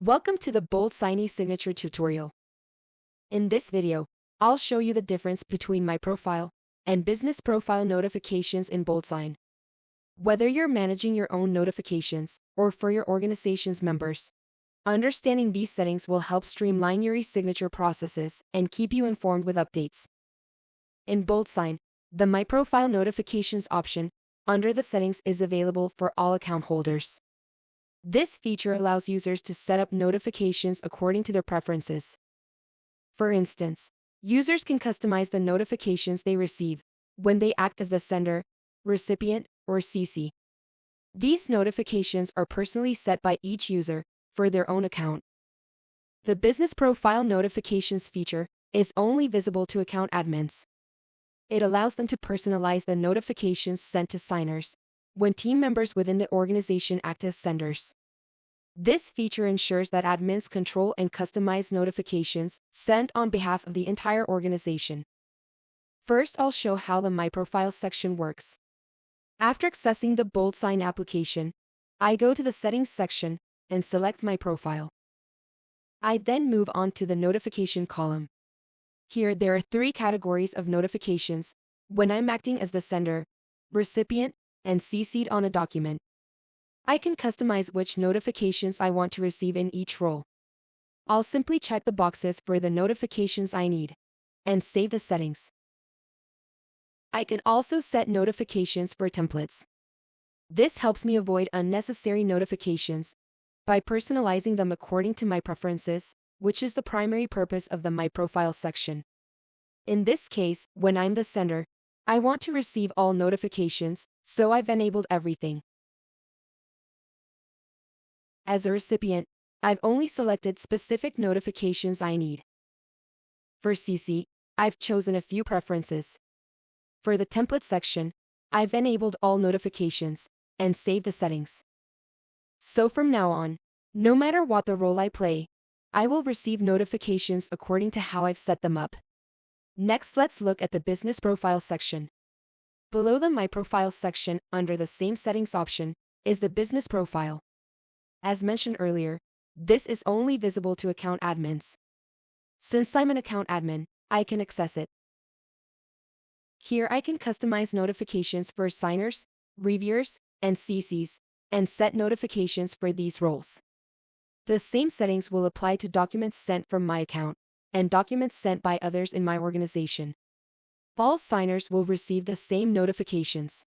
Welcome to the BoldSign eSignature tutorial. In this video, I'll show you the difference between my profile and business profile notifications in BoldSign. Whether you're managing your own notifications or for your organization's members, understanding these settings will help streamline your eSignature processes and keep you informed with updates. In BoldSign, the My Profile Notifications option under the settings is available for all account holders. This feature allows users to set up notifications according to their preferences. For instance, users can customize the notifications they receive when they act as the sender, recipient, or CC. These notifications are personally set by each user for their own account. The Business Profile Notifications feature is only visible to account admins. It allows them to personalize the notifications sent to signers when team members within the organization act as senders. This feature ensures that admins control and customize notifications sent on behalf of the entire organization. First, I'll show how the My Profile section works. After accessing the BoldSign application, I go to the Settings section and select My Profile. I then move on to the Notification column. Here, there are 3 categories of notifications when I'm acting as the sender, recipient, and CC'd on a document. I can customize which notifications I want to receive in each role. I'll simply check the boxes for the notifications I need and save the settings. I can also set notifications for templates. This helps me avoid unnecessary notifications by personalizing them according to my preferences, which is the primary purpose of the My Profile section. In this case, when I'm the sender, I want to receive all notifications, so I've enabled everything. As a recipient, I've only selected specific notifications I need. For CC, I've chosen a few preferences. For the template section, I've enabled all notifications and saved the settings. So from now on, no matter what the role I play, I will receive notifications according to how I've set them up. Next, let's look at the Business Profile section. Below the My Profile section, under the same settings option, is the Business Profile. As mentioned earlier, this is only visible to account admins. Since I'm an account admin, I can access it. Here I can customize notifications for signers, reviewers, and CCs, and set notifications for these roles. The same settings will apply to documents sent from my account and documents sent by others in my organization. All signers will receive the same notifications.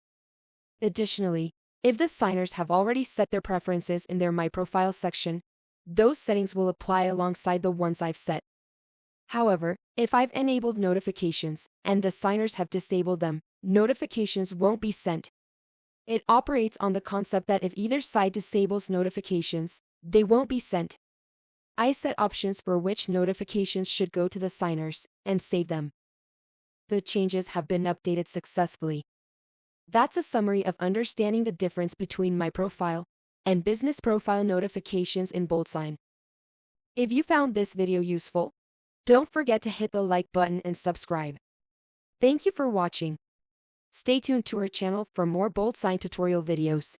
Additionally, if the signers have already set their preferences in their My Profile section, those settings will apply alongside the ones I've set. However, if I've enabled notifications and the signers have disabled them, notifications won't be sent. It operates on the concept that if either side disables notifications, they won't be sent. I set options for which notifications should go to the signers and save them. The changes have been updated successfully. That's a summary of understanding the difference between My Profile and Business Profile notifications in BoldSign. If you found this video useful, don't forget to hit the like button and subscribe. Thank you for watching. Stay tuned to our channel for more BoldSign tutorial videos.